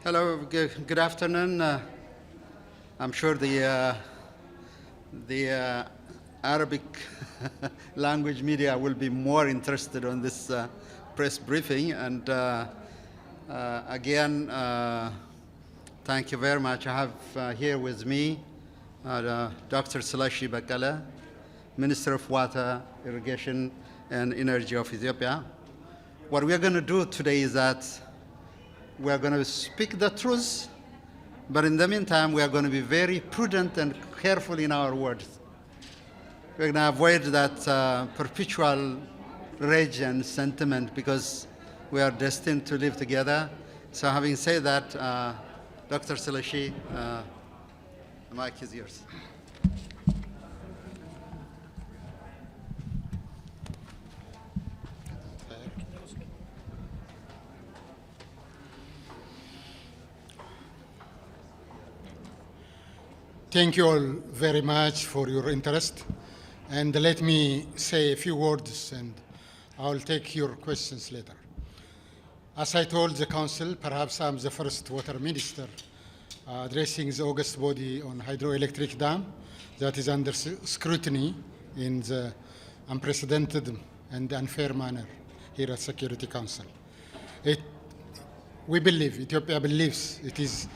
Hello, good afternoon. I'm sure the Arabic language media will be more interested in this press briefing. And again, thank you very much. I have here with me Dr. Salashi Bakala, Minister of Water, Irrigation, and Energy of Ethiopia. What we are going to do today is that we are going to speak the truth, but in the meantime, we are going to be very prudent and careful in our words. We're going to avoid that perpetual rage and sentiment because we are destined to live together. So having said that, Dr. Salashi, the mic is yours. Thank you all very much for your interest. And let me say a few words and I'll take your questions later. As I told the Council, perhaps I'm the first water minister addressing the August body on hydroelectric dam that is under scrutiny in the unprecedented and unfair manner here at Security Council. We believe, Ethiopia believes, it is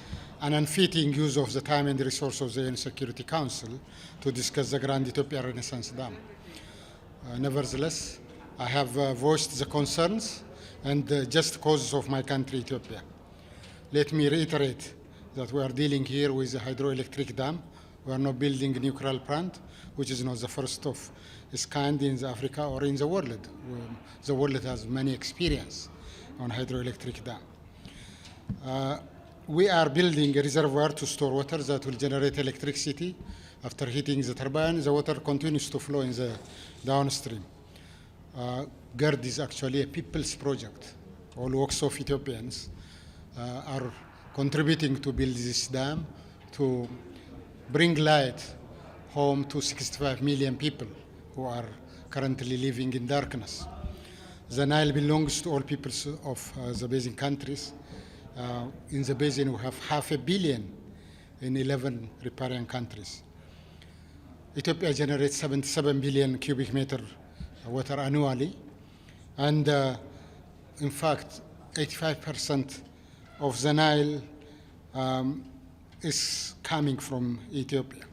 an unfitting use of the time and the resources of the UN Security Council to discuss the Grand Ethiopia Renaissance Dam. Nevertheless, I have voiced the concerns and the just causes of my country, Ethiopia. Let me reiterate that we are dealing here with a hydroelectric dam. We are not building a nuclear plant, which is not the first of its kind in Africa or in the world. The world has many experience on hydroelectric dam. We are building a reservoir to store water that will generate electricity. After heating the turbine, the water continues to flow in the downstream. GERD is actually a people's project. All walks of Ethiopians are contributing to build this dam to bring light home to 65 million people who are currently living in darkness. The Nile belongs to all peoples of the basin countries. In the basin, we have 500 million in 11 riparian countries. Ethiopia generates 77 billion cubic meter water annually. And in fact, 85% of the Nile is coming from Ethiopia.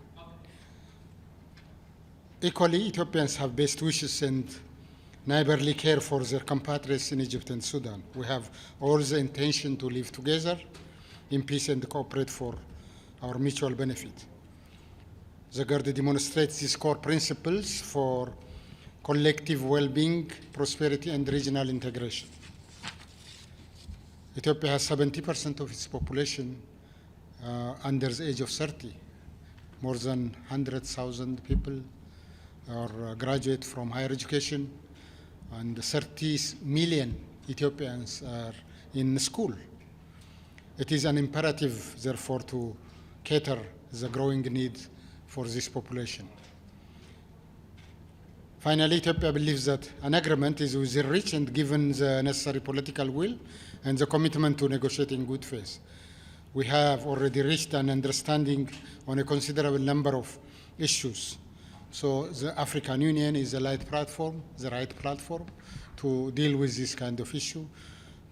Equally, Ethiopians have best wishes and neighborly care for their compatriots in Egypt and Sudan. We have all the intention to live together in peace and cooperate for our mutual benefit. The GERD demonstrates these core principles for collective well-being, prosperity, and regional integration. Ethiopia has 70% of its population under the age of 30. More than 100,000 people are graduate from higher education, and 30 million Ethiopians are in school. It is an imperative, therefore, to cater the growing need for this population. Finally, Ethiopia believes that an agreement is within reach and given the necessary political will and the commitment to negotiate in good faith. We have already reached an understanding on a considerable number of issues. So the African Union is the right platform to deal with this kind of issue,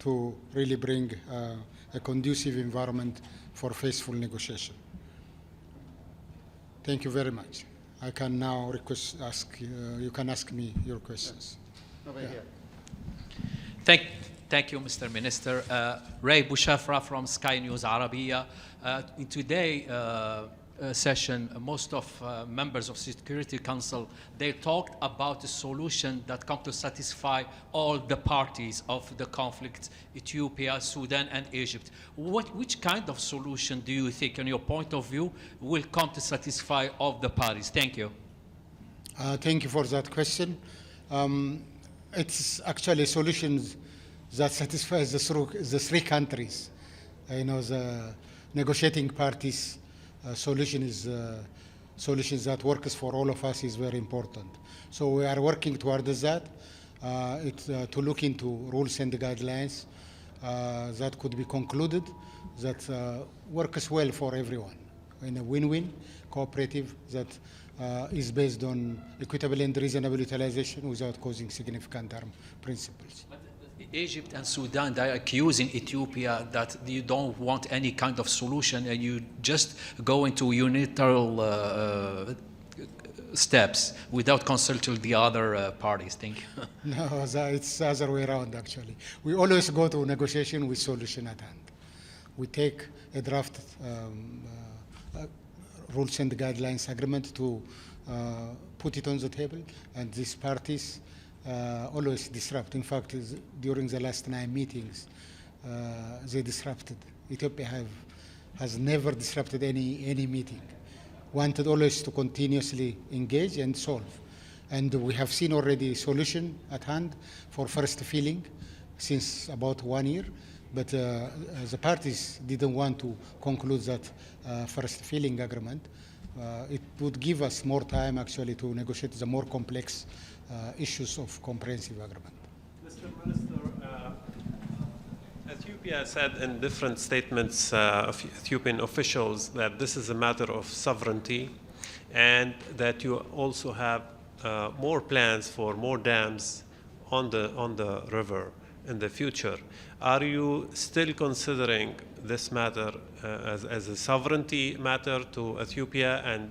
to really bring a conducive environment for faithful negotiation. Thank you very much. I can now you can ask me your questions. Over here. Thank you, Mr. Minister. Ray Bouchafra from Sky News Arabiya. In today's session, most of members of Security Council, they talked about a solution that come to satisfy all the parties of the conflict, Ethiopia, Sudan, and Egypt. Which kind of solution do you think, in your point of view, will come to satisfy all the parties? Thank you. Thank you for that question. It's actually solutions that satisfies the three countries. The negotiating parties solution is solutions that works for all of us is very important. So we are working towards that, to look into rules and guidelines that could be concluded that works well for everyone in a win-win cooperative that is based on equitable and reasonable utilization without causing significant harm principles. Egypt and Sudan, they're accusing Ethiopia that you don't want any kind of solution and you just go into unilateral steps without consulting the other parties. Thank you. No, it's the other way around, actually. We always go to negotiation with solution at hand. We take a draft rules and guidelines agreement to put it on the table, and these parties always disrupt. In fact, during the last 9 meetings, they disrupted. Ethiopia has never disrupted any meeting. Wanted always to continuously engage and solve. And we have seen already a solution at hand for first filling since about 1 year, but the parties didn't want to conclude that first filling agreement. It would give us more time actually to negotiate the more complex issues of comprehensive agreement. Mr. Minister, Ethiopia said in different statements of Ethiopian officials that this is a matter of sovereignty and that you also have more plans for more dams on the river in the future. Are you still considering this matter as a sovereignty matter to Ethiopia and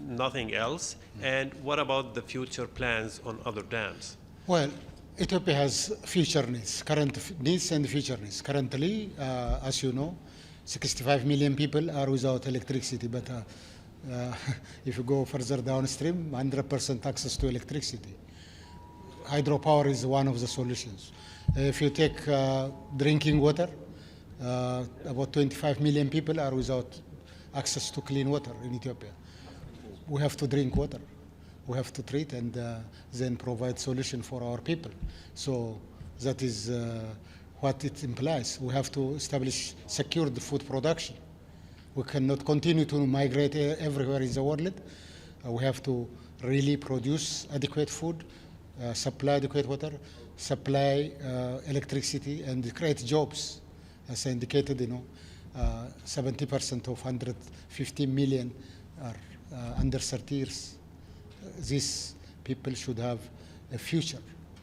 nothing else? And what about the future plans on other dams? Well, Ethiopia has future needs, current needs and future needs. Currently, as you know, 65 million people are without electricity, but if you go further downstream, 100% access to electricity. Hydropower is one of the solutions. If you take drinking water, about 25 million people are without access to clean water in Ethiopia. We have to drink water. We have to treat and then provide solution for our people. So that is what it implies. We have to establish secured food production. We cannot continue to migrate everywhere in the world. We have to really produce adequate food, supply adequate water, supply electricity, and create jobs. As I indicated, 70% of 150 million are under 30 years. These people should have a future.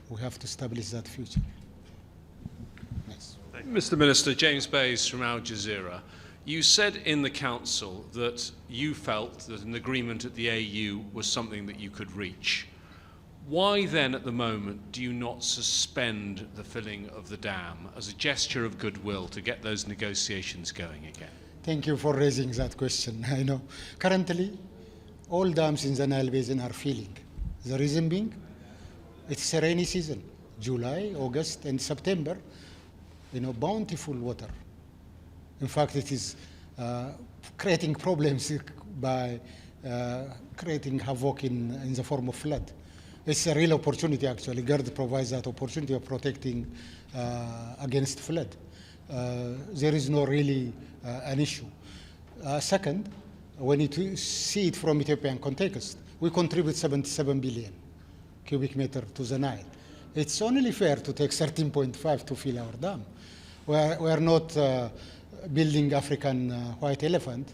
We have to establish that future. Yes. Mr. Minister, James Bays from Al Jazeera. You said in the Council that you felt that an agreement at the AU was something that you could reach. Why then, at the moment, do you not suspend the filling of the dam as a gesture of goodwill to get those negotiations going again? Thank you for raising that question. I know. Currently, all dams in the Nile Basin are filling. The reason being, it's a rainy season. July, August, and September, bountiful water. In fact, it is creating problems by creating havoc in the form of flood. It's a real opportunity, actually. GERD provides that opportunity of protecting against flood. There is no really an issue. Second, when you see it from Ethiopian context, we contribute 77 billion cubic meter to the Nile. It's only fair to take 13.5 to fill our dam. We are not building African white elephant,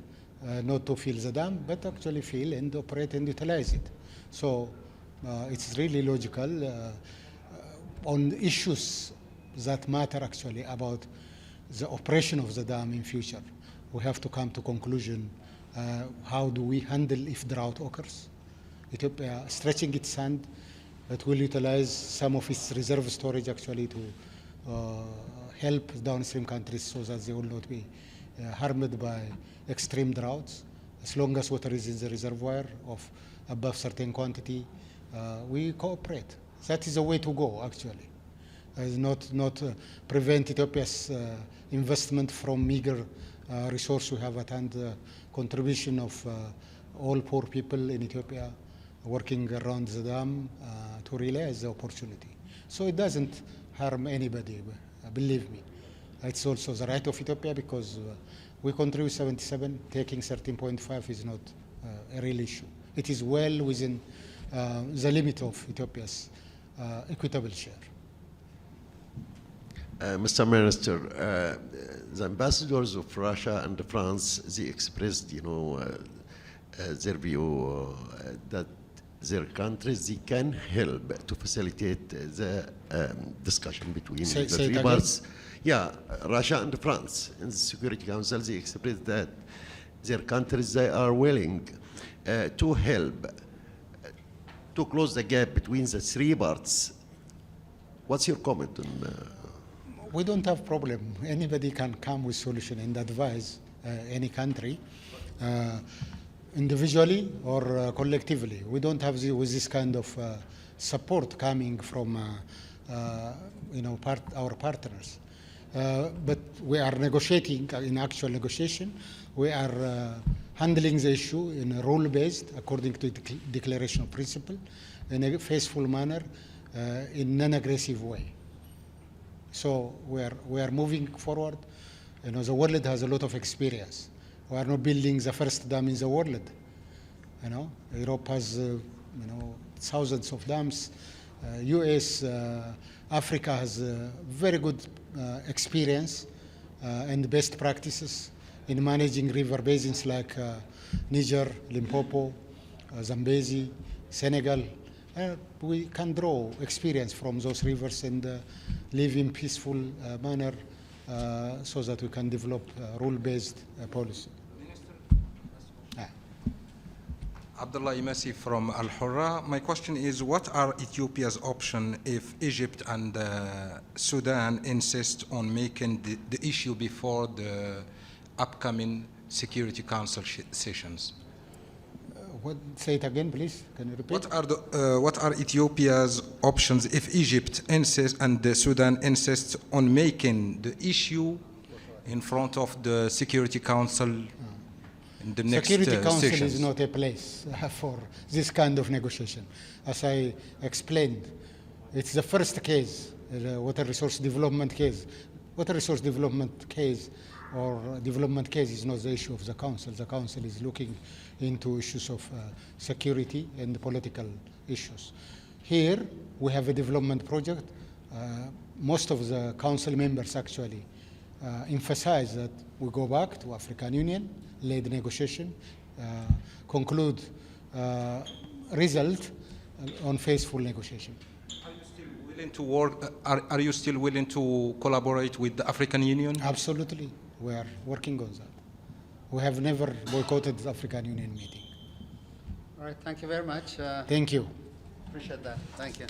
not to fill the dam, but actually fill and operate and utilize it. So it's really logical on issues that matter actually about the operation of the dam in future. We have to come to conclusion. How do we handle if drought occurs? Ethiopia stretching its hand, it will utilize some of its reserve storage actually to help downstream countries so that they will not be harmed by extreme droughts. As long as water is in the reservoir of above certain quantity, we cooperate. That is the way to go actually. Not prevent Ethiopia's investment from meager resource we have at hand, contribution of all poor people in Ethiopia working around the dam to realize the opportunity. So it doesn't harm anybody, believe me. It's also the right of Ethiopia because we contribute 77, taking 13.5 is not a real issue. It is well within the limit of Ethiopia's equitable share. Mr. Minister, the ambassadors of Russia and France, they expressed, their view that their countries, they can help to facilitate the discussion between Say the it three again. parts. Yeah, Russia and France in the Security Council, they expressed that their countries, they are willing to help to close the gap between the three parts. What's your comment on? We don't have problem. Anybody can come with solution and advise any country, individually or collectively. We don't have with this kind of support coming from our partners. But we are negotiating in actual negotiation. We are handling the issue in a rule-based, according to the Declaration of Principle, in a faithful manner, in non-aggressive way. So we are moving forward. The world has a lot of experience. We are not building the first dam in the world. Europe has thousands of dams. US, Africa has very good experience and best practices in managing river basins like Niger, Limpopo, Zambezi, Senegal. We can draw experience from those rivers and live in peaceful manner so that we can develop rule-based policy. Abdullah Imasi from Al Hurra. My question is, what are Ethiopia's options if Egypt and Sudan insist on making the issue before the upcoming Security Council sessions? Say it again, please. Can you repeat? What are Ethiopia's options if Egypt insists and Sudan insists on making the issue in front of the Security Council in the next Security Council sessions? is not a place for this kind of negotiation. As I explained, it's the first case, the water resource development case. Water resource development case or development case is not the issue of the Council. The Council is looking into issues of security and political issues. Here, we have a development project. Most of the Council members actually emphasize that we go back to African Union, lead negotiation, conclude result on faithful negotiation. Are you still willing to work? Are you still willing to collaborate with the African Union? Absolutely, we are working on that. We have never boycotted the African Union meeting. All right, thank you very much. Thank you. Appreciate that. Thank you.